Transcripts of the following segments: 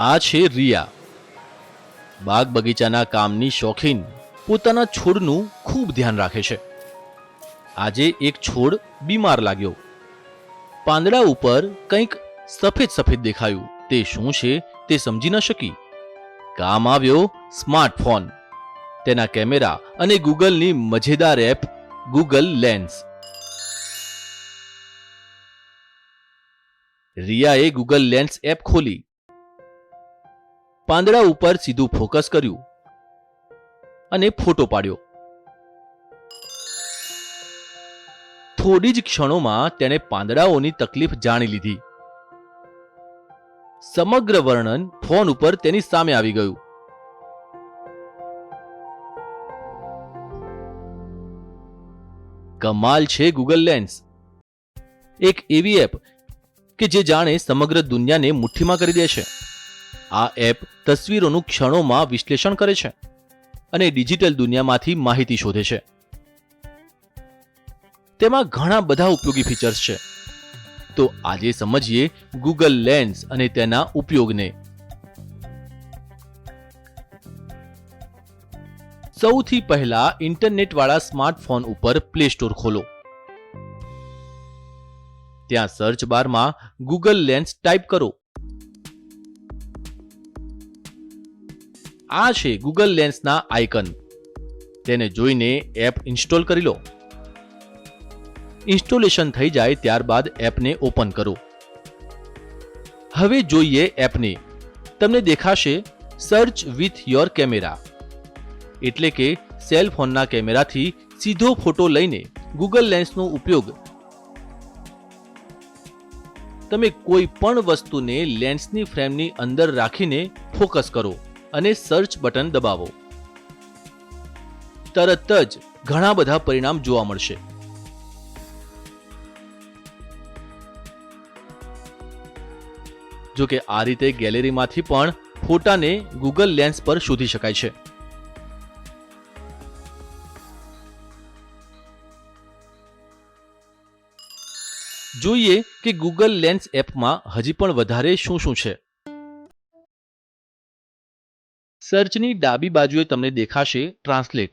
આ છે રિયા, બાગ બગીચાના કામની શોખીન, પોતાના છોડનું ખૂબ ધ્યાન રાખે છે. આજે એક છોડ બીમાર લાગ્યો. પાંદડા ઉપર કંઈક સફેદ સફેદ દેખાયું. તે શું છે તે સમજી ન શકી. કામ આવ્યો સ્માર્ટફોન, તેના કેમેરા અને ગૂગલની મજેદાર એપ ગૂગલ લેન્સ. રિયાએ ગૂગલ લેન્સ એપ ખોલી, પાંદડા ઉપર સીધું ફોકસ કર્યું અને ફોટો પાડ્યો. થોડી જ ક્ષણોમાં તેણે પાંદડાઓની તકલીફ જાણી લીધી. સમગ્ર વર્ણન ફોન ઉપર તેની સામે આવી ગયું. કમાલ છે ગૂગલ લેન્સ, એક એવી એપ કે જે જાણે સમગ્ર દુનિયાને મુઠ્ઠીમાં કરી દે છે. આ એપ તસવીરોનું ક્ષણોમાં વિશ્લેષણ કરે છે અને ડિજિટલ દુનિયામાંથી માહિતી શોધે છે. તેમાં ઘણા બધા ઉપયોગી ફીચર્સ છે. તો આજે સમજીએ ગૂગલ લેન્સ અને તેના ઉપયોગને. સૌથી પહેલા ઇન્ટરનેટ વાળા સ્માર્ટફોન ઉપર પ્લે સ્ટોર ખોલો. ત્યાં સર્ચ બારમાં ગૂગલ લેન્સ ટાઈપ કરો. આ છે ગૂગલ લેન્સના આઇકન. તેને જોઈને એપ ઇન્સ્ટોલ કરી લો. ઇન્સ્ટોલેશન થઈ જાય ત્યારબાદ એપને ઓપન કરો. હવે જોઈએ એપને. તમને દેખાશે સર્ચ વિથ યોર કેમેરા, એટલે કે સેલ ફોનના કેમેરાથી સીધો ફોટો લઈને ગૂગલ લેન્સનો ઉપયોગ તમે કોઈ પણ વસ્તુને લેન્સની ફ્રેમની અંદર રાખીને ફોકસ કરો અને સર્ચ બટન દબાવો. તરત જ ઘણા બધા પરિણામ જોવા મળશે. જો કે આ રીતે ગેલેરીમાંથી પણ ફોટાને ગૂગલ લેન્સ પર શોધી શકાય છે. જોઈએ કે ગૂગલ લેન્સ એપમાં હજી પણ વધારે શું શું છે. સર્ચની ડાબી બાજુએ તમને દેખાશે ટ્રાન્સલેટ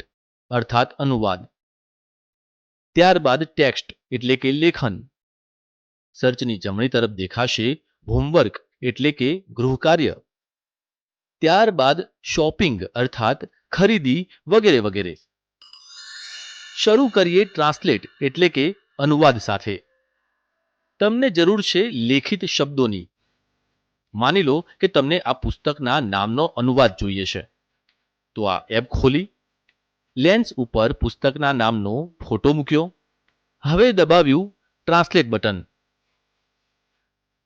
અર્થાત અનુવાદ. ત્યારબાદ ટેક્સ્ટ એટલે કે લેખન. સર્ચની જમણી તરફ દેખાશે હોમવર્ક એટલે કે ગૃહકાર્ય. ત્યારબાદ શોપિંગ અર્થાત ખરીદી વગેરે વગેરે. શરૂ કરીએ ટ્રાન્સલેટ એટલે કે અનુવાદ સાથે. તમને જરૂર છે લેખિત શબ્દોની. માની લો કે તમને આ પુસ્તકના નામનો અનુવાદ જોઈએ છે. તો આ એપ ખોલી, લેન્સ ઉપર પુસ્તકના નામનો ફોટો મૂક્યો. હવે દબાવ્યું ટ્રાન્સલેટ બટન.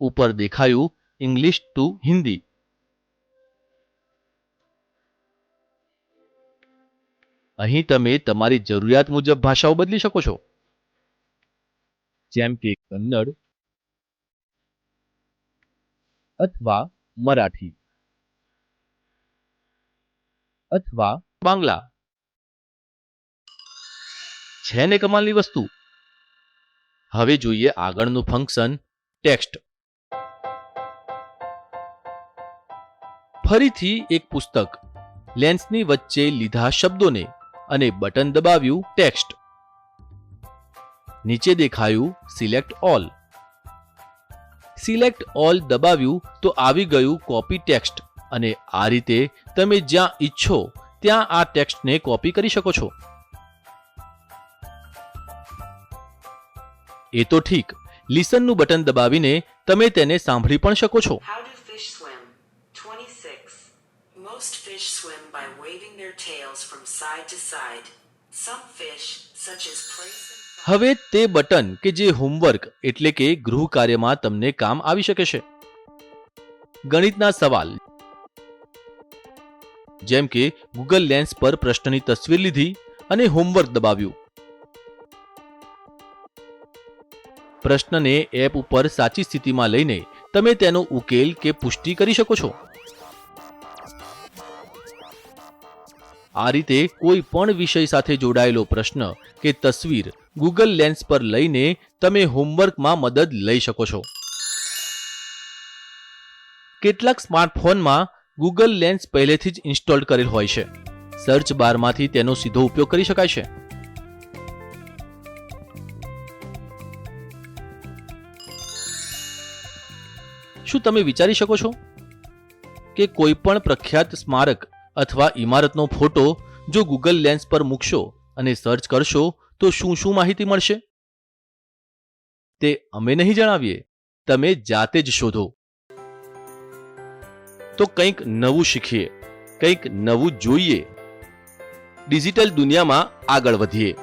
ઉપર દેખાયું ઇંગ્લિશ ટુ હિન્દી. અહીં તમે તમારી જરૂરિયાત મુજબ ભાષાઓ બદલી શકો છો, જેમ કે કન્નડ અથવા મરાઠી અથવા બાંગ્લા. છે ને કમાલની વસ્તુ. હવે જોઈએ આગળનું ફંક્શન ટેક્સ્ટ. ફરીથી એક પુસ્તક, લેન્સની વચ્ચે લીધા શબ્દોને અને બટન દબાવ્યું ટેક્સ્ટ. નીચે દેખાયું સિલેક્ટ ઓલ. સિલેક્ટ ઓલ દબાવ્યું તો આવી ગયું કોપી ટેક્સ્ટ અને આ રીતે તમે જ્યાં ઈચ્છો ત્યાં આ ટેક્સ્ટને કોપી કરી શકો છો. એ તો ઠીક, લિસનનું બટન દબાવીને તમે તેને સાંભળી પણ શકો છો. How do fish swim? 26. Most fish swim by waving their tails from side to side. Some fish, such as plaice and હવે તે બટન કે જે હોમવર્ક એટલે કે ગૃહ કાર્યમાં તમને કામ આવી શકે છે. ગણિતના સવાલ, જેમ કે ગૂગલ લેન્સ પર પ્રશ્નની તસવીર લીધી અને હોમવર્ક દબાવ્યું. પ્રશ્નને એપ ઉપર સાચી સ્થિતિમાં લઈને તમે તેનો ઉકેલ કે પુષ્ટિ કરી શકો છો. આ રીતે કોઈ પણ વિષય સાથે જોડાયેલો પ્રશ્ન કે તસવીર ગૂગલ લેન્સ પર લઈને તમે હોમવર્કમાં મદદ લઈ શકો છો. કેટલાક સ્માર્ટફોનમાં ગૂગલ લેન્સ પહેલેથી જ ઇન્સ્ટોલ કરેલ હોય છે. સર્ચ બારમાંથી તેનો સીધો ઉપયોગ કરી શકાય છે. શું તમે વિચારી શકો છો કે કોઈ પણ પ્રખ્યાત સ્મારક અથવા ઇમારતનો ફોટો જો ગૂગલ લેન્સ પર મૂકશો અને સર્ચ કરશો તો શું શું માહિતી મળશે? તે અમે નહીં જણાવીએ, તમે જાતે જ શોધો. તો કંઈક નવું શીખીએ, કંઈક નવું જોઈએ, ડિજિટલ દુનિયામાં આગળ વધીએ.